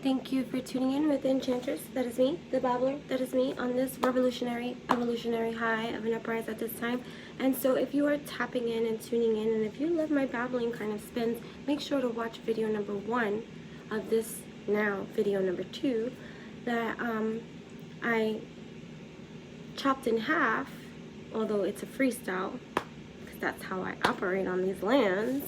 Thank you for tuning in with the Enchantress. That is me, the Babbler. That is me on this revolutionary, evolutionary high of an uprise at this time. And so if you are tapping in and tuning in, and if you love my babbling kind of spins, make sure to watch video number 1 of this now video number 2 that I chopped in half, although it's a freestyle, because that's how I operate on these lands.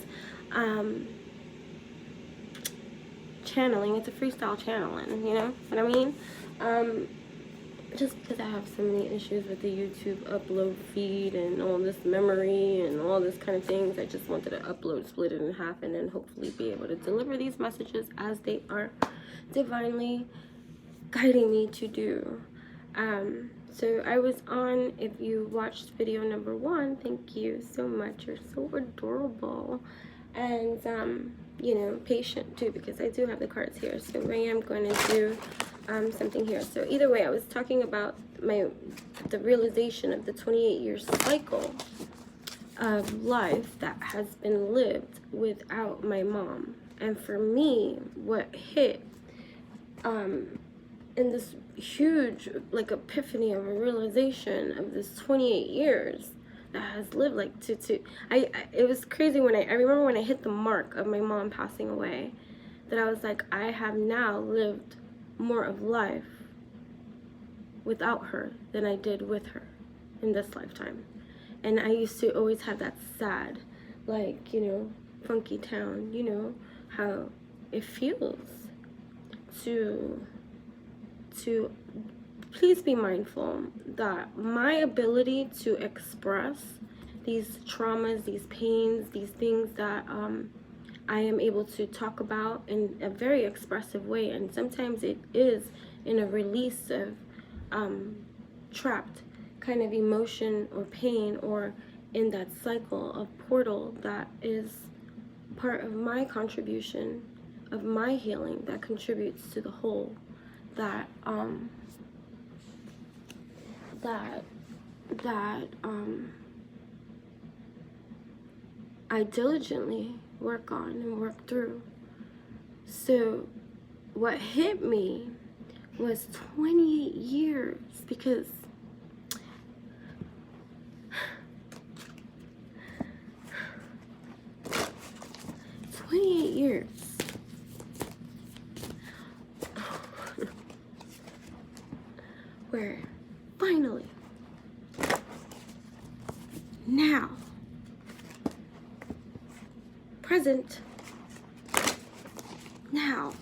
Channeling, it's a freestyle channeling, you know what I mean? Just because I have so many issues with the YouTube upload feed and all this memory and all this kind of things, I just wanted to upload, split it in half, and then hopefully be able to deliver these messages as they are divinely guiding me to do. So I was on, if you watched video number 1, thank you so much, you're so adorable, and you know, patient too, because I do have the cards here. So I am going to do something here. So either way, I was talking about the realization of the 28-year cycle of life that has been lived without my mom. And for me, what hit in this huge like epiphany of a realization of this 28 years that has lived, like it was crazy when I remember when I hit the mark of my mom passing away, that I was like, I have now lived more of life without her than I did with her in this lifetime. And I used to always have that sad, like, you know, funky town, you know, how it feels to please be mindful that my ability to express these traumas, these pains, these things that I am able to talk about in a very expressive way, and sometimes it is in a release of trapped kind of emotion or pain, or in that cycle of portal that is part of my contribution, of my healing, that contributes to the whole, that I diligently work on and work through. So what hit me was 28 years, because years. Where finally, now, present, now,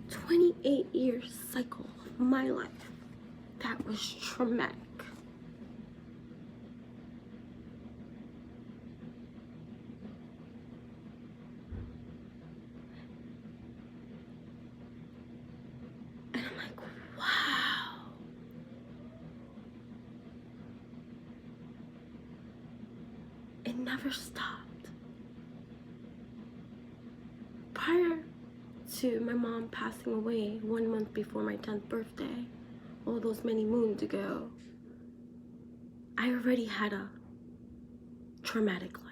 28 years cycle of my life that was traumatic. And I'm like, wow. It never stopped. Prior to my mom passing away 1 month before my 10th birthday, all those many moons ago, I already had a traumatic life.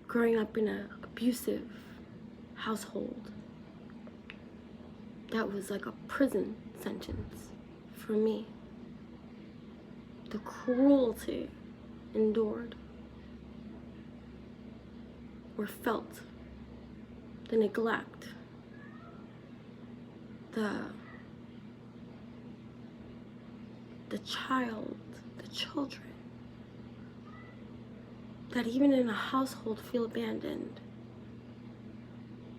Growing up in an abusive household, that was like a prison sentence for me. The cruelty endured or felt, the neglect, the children, that even in a household feel abandoned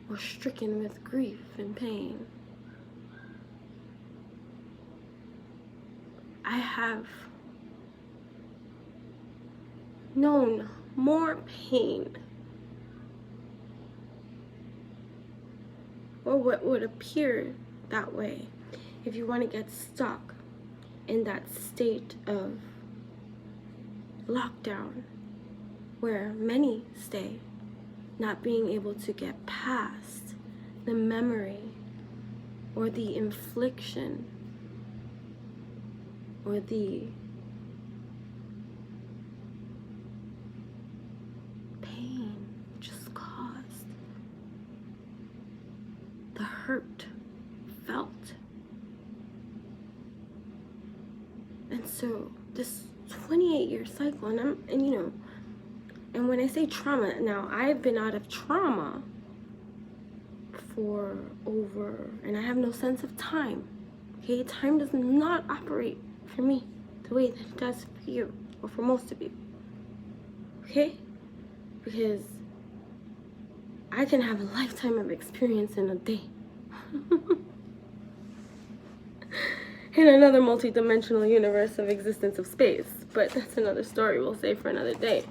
or stricken with grief and pain. I have known more pain, or what would appear that way, if you want to get stuck in that state of lockdown where many stay, not being able to get past the memory or the infliction or the pain just caused hurt, felt. And so this 28-year cycle, and when I say trauma, now I've been out of trauma for and I have no sense of time. Okay, time does not operate for me the way that it does for you, or for most of you. Okay? Because I can have a lifetime of experience in a day. In another multi-dimensional universe of existence of space. But that's another story we'll save for another day.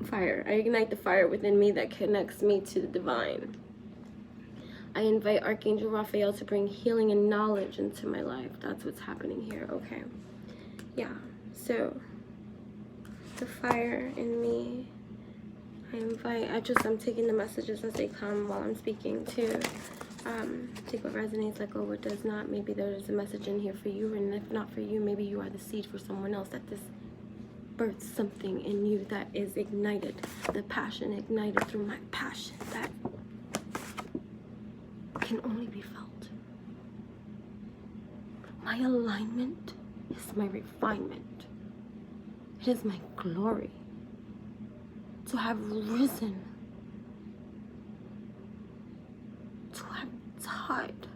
Fire. I ignite the fire within me that connects me to the divine. I invite Archangel Raphael to bring healing and knowledge into my life. That's what's happening here. Okay. Yeah. So, the fire in me. I'm taking the messages as they come while I'm speaking too. Take what resonates, let go what does not. Maybe there is a message in here for you, and if not for you, maybe you are the seed for someone else, that this births something in you that is ignited. The passion ignited through my passion that can only be felt. My alignment is my refinement. It is my glory to have risen, to have died,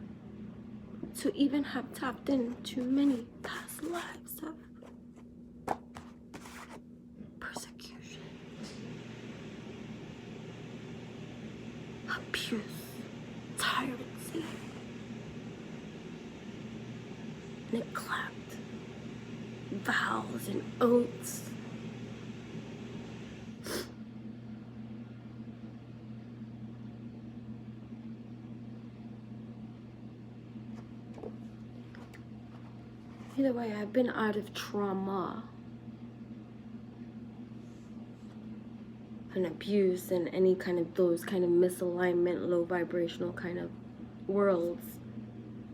to even have tapped into many past lives of persecution, abuse, tyranny, neglect, vows and oaths. Either way, I've been out of trauma and abuse and any kind of those kind of misalignment, low vibrational kind of worlds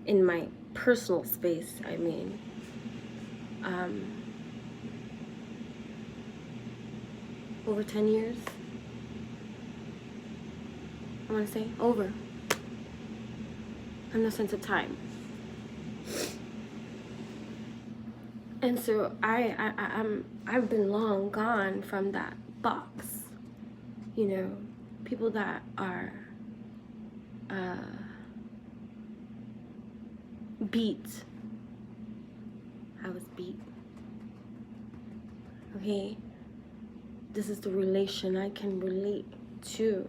in my personal space. I mean, over 10 years. I want to say over. I have no sense of time. And so I've been long gone from that box. You know, people that are beat. I was beat. Okay? This is the relation I can relate to.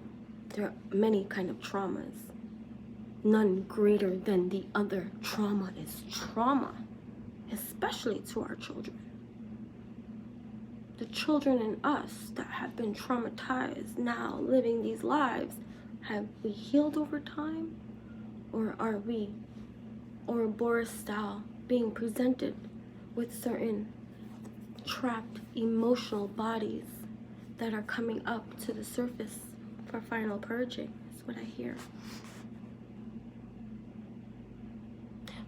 There are many kind of traumas. None greater than the other. Trauma is trauma. Especially to our children. The children in us that have been traumatized now living these lives, have we healed over time? Or are we, Ouroboros style, being presented with certain trapped emotional bodies that are coming up to the surface for final purging? That's what I hear.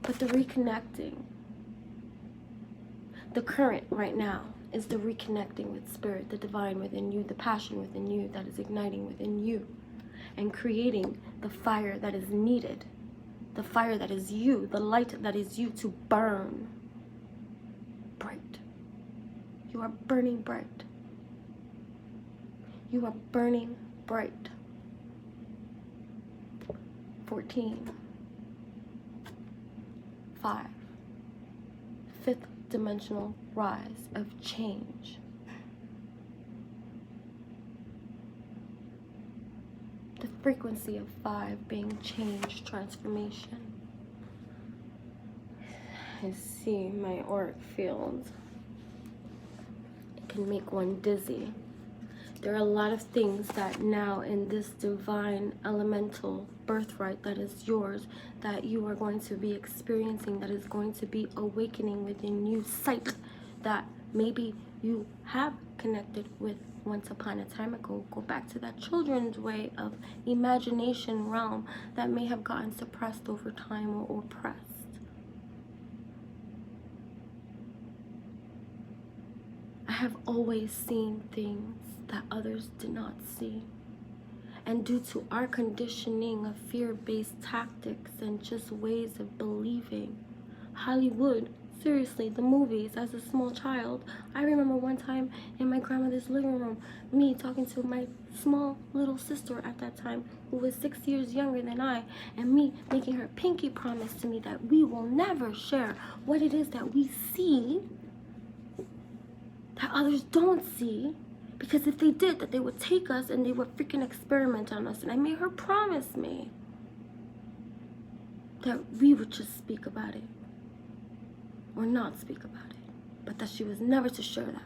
But the reconnecting, the current right now is the reconnecting with spirit, the divine within you, the passion within you that is igniting within you and creating the fire that is needed, the fire that is you, the light that is you to burn bright. You are burning bright. You are burning bright. 14. 5. Fifth dimensional rise of change. The frequency of 5 being change, transformation. I see my auric field. It can make one dizzy. There are a lot of things that now in this divine elemental birthright that is yours, that you are going to be experiencing, that is going to be awakening within you, sight that maybe you have connected with once upon a time ago. Go back to that children's way of imagination realm that may have gotten suppressed over time or oppressed. I have always seen things that others did not see. And due to our conditioning of fear-based tactics and just ways of believing, Hollywood, seriously, the movies, as a small child, I remember one time in my grandmother's living room, me talking to my small little sister at that time, who was 6 years younger than I, and me making her pinky promise to me that we will never share what it is that we see that others don't see, because if they did, that they would take us and they would freaking experiment on us. And I made her promise me that we would just speak about it or not speak about it, but that she was never to share that.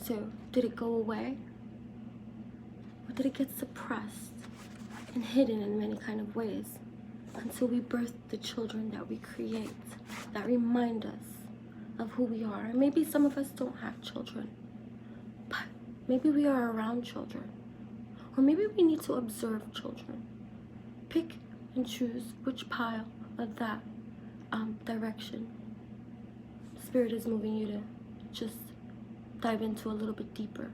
So, did it go away? Or did it get suppressed and hidden in many kind of ways until we birth the children that we create, that remind us of who we are? And maybe some of us don't have children, but maybe we are around children. Or maybe we need to observe children. Pick and choose which pile of that direction Spirit is moving you to just dive into a little bit deeper,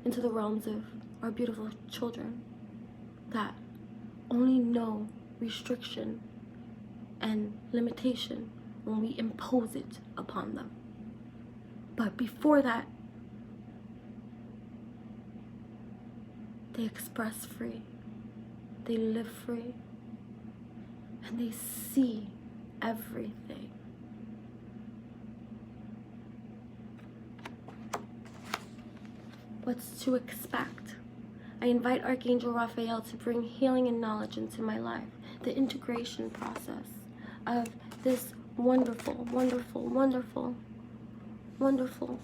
into the realms of our beautiful children that only know restriction and limitation when we impose it upon them. But before that, they express free, they live free, and they see everything. What's to expect? I invite Archangel Raphael to bring healing and knowledge into my life. The integration process of this wonderful, wonderful, wonderful, wonderful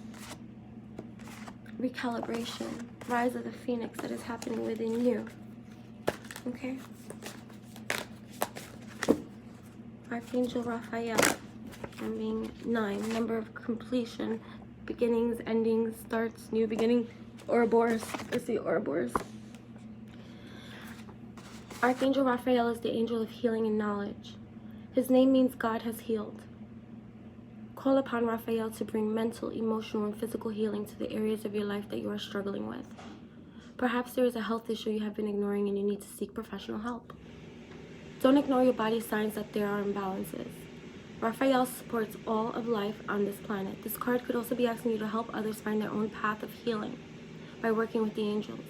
recalibration, rise of the phoenix that is happening within you. Okay? Archangel Raphael, and being 9, number of completion, beginnings, endings, starts, new beginning, Ouroboros. Let's see, Ouroboros. Archangel Raphael is the angel of healing and knowledge. His name means God has healed. Call upon Raphael to bring mental, emotional, and physical healing to the areas of your life that you are struggling with. Perhaps there is a health issue you have been ignoring and you need to seek professional help. Don't ignore your body's signs that there are imbalances. Raphael supports all of life on this planet. This card could also be asking you to help others find their own path of healing by working with the angels.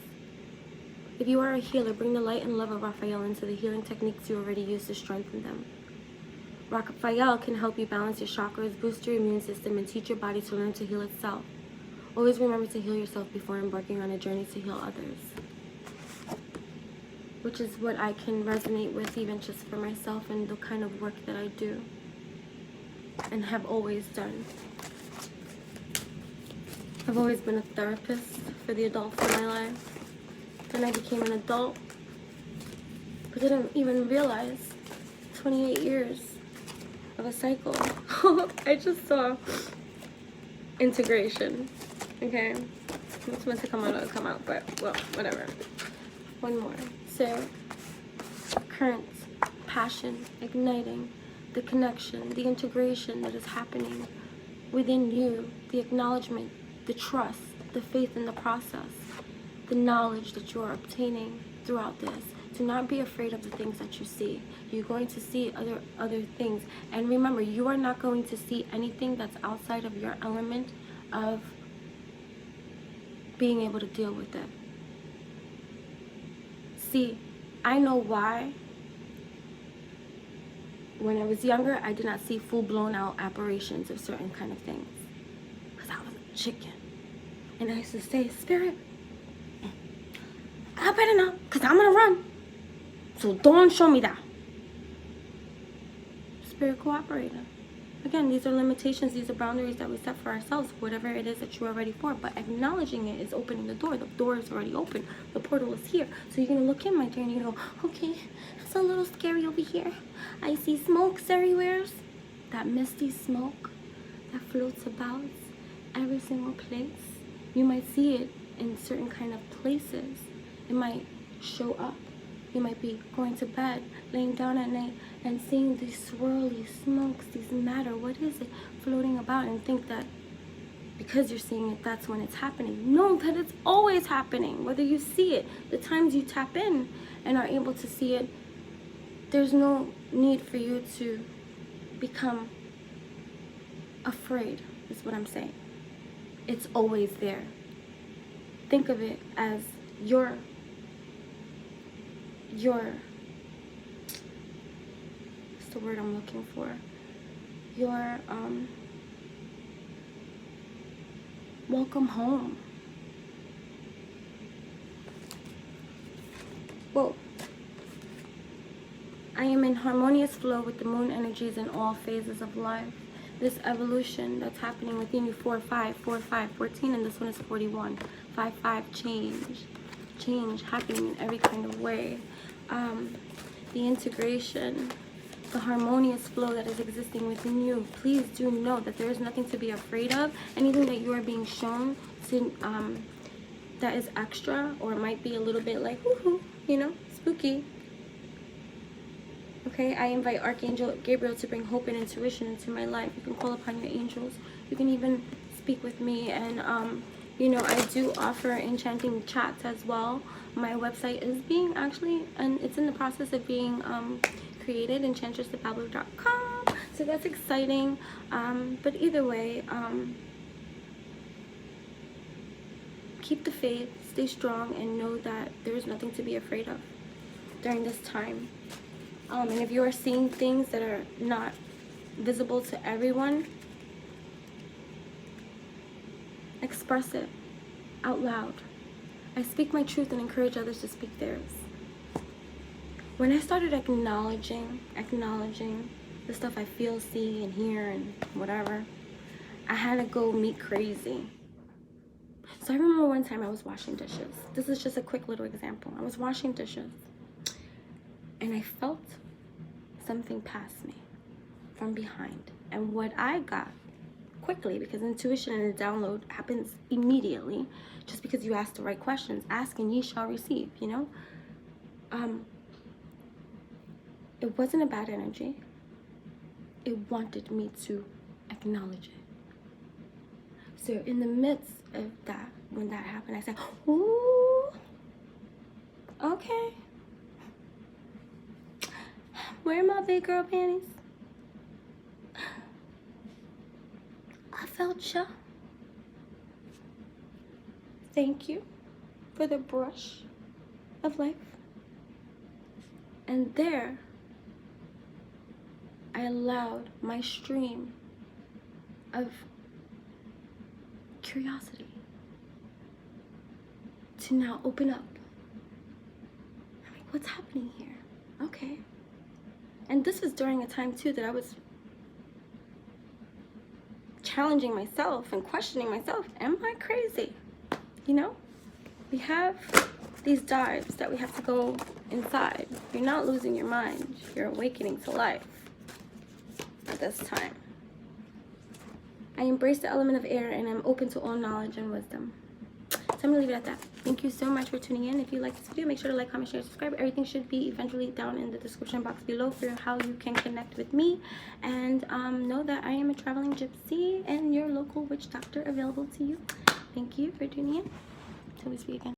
If you are a healer, bring the light and love of Raphael into the healing techniques you already use to strengthen them. Raphael can help you balance your chakras, boost your immune system, and teach your body to learn to heal itself. Always remember to heal yourself before embarking on a journey to heal others. Which is what I can resonate with even just for myself and the kind of work that I do and have always done. I've always been a therapist for the adults in my life. Then I became an adult, but didn't even realize 28 years of a cycle. I just saw integration. Okay, it's meant to come out, it'll come out, but well, whatever. One more. So, current, passion, igniting, the connection, the integration that is happening within you, the acknowledgement, the trust, the faith in the process, the knowledge that you are obtaining throughout this. Do not be afraid of the things that you see. You're going to see other things. And remember, you are not going to see anything that's outside of your element of being able to deal with it. See, I know why. When I was younger, I did not see full-blown out apparitions of certain kind of things. Because I was a chicken. And I used to say, Spirit, I better not, because I'm going to run. So don't show me that. Spirit cooperated. Again, these are limitations, these are boundaries that we set for ourselves, whatever it is that you are ready for. But acknowledging it is opening the door. The door is already open. The portal is here. So you're going to look in, my dear, and you're going to go, okay, it's a little scary over here. I see smokes everywhere. That misty smoke that floats about every single place. You might see it in certain kind of places. It might show up You might be going to bed, laying down at night, and seeing these swirly smokes, these matter, what is it, floating about, and think that because you're seeing it, that's when it's happening. No, that it's always happening, whether you see it. The times you tap in and are able to see it, there's no need for you to become afraid, is what I'm saying. It's always there. Think of it as your what's the word I'm looking for? Your welcome home. Whoa. I am in harmonious flow with the moon energies in all phases of life. This evolution that's happening within you, 4-5, 4-5, 14, and this one is 41. 5-5, change happening in every kind of way. The integration, the harmonious flow that is existing within you. Please do know that there is nothing to be afraid of. Anything that you are being shown to, that is extra, or it might be a little bit like, woohoo, you know, spooky. Okay, I invite Archangel Gabriel to bring hope and intuition into my life. You can call upon your angels. You can even speak with me. And, you know, I do offer enchanting chats as well. My website is being and it's in the process of being created, enchantressthepablo.com. So that's exciting. But either way, keep the faith, stay strong, and know that there is nothing to be afraid of during this time. And if you are seeing things that are not visible to everyone, express it out loud. I speak my truth and encourage others to speak theirs. When I started acknowledging the stuff I feel, see, and hear, and whatever, I had to go meet crazy. So I remember one time I was washing dishes. This is just a quick little example. I was washing dishes, and I felt something pass me from behind. And what I got quickly, because intuition and the download happens immediately, just because you ask the right questions. Ask and ye shall receive, you know? It wasn't a bad energy. It wanted me to acknowledge it. So in the midst of that, when that happened, I said, ooh, okay. Where are my big girl panties? I felt ya. Thank you for the brush of life. And there, I allowed my stream of curiosity to now open up. I'm like, what's happening here? Okay. And this was during a time too that I was challenging myself and questioning myself. Am I crazy? You know, we have these dives that we have to go inside. You're not losing your mind. You're awakening to life at this time. I embrace the element of air and I'm open to all knowledge and wisdom. So I'm going to leave it at that. Thank you so much for tuning in. If you like this video, make sure to like, comment, share, subscribe. Everything should be eventually down in the description box below for how you can connect with me. And know that I am a traveling gypsy and your local witch doctor available to you. Thank you for tuning in. Till we speak again.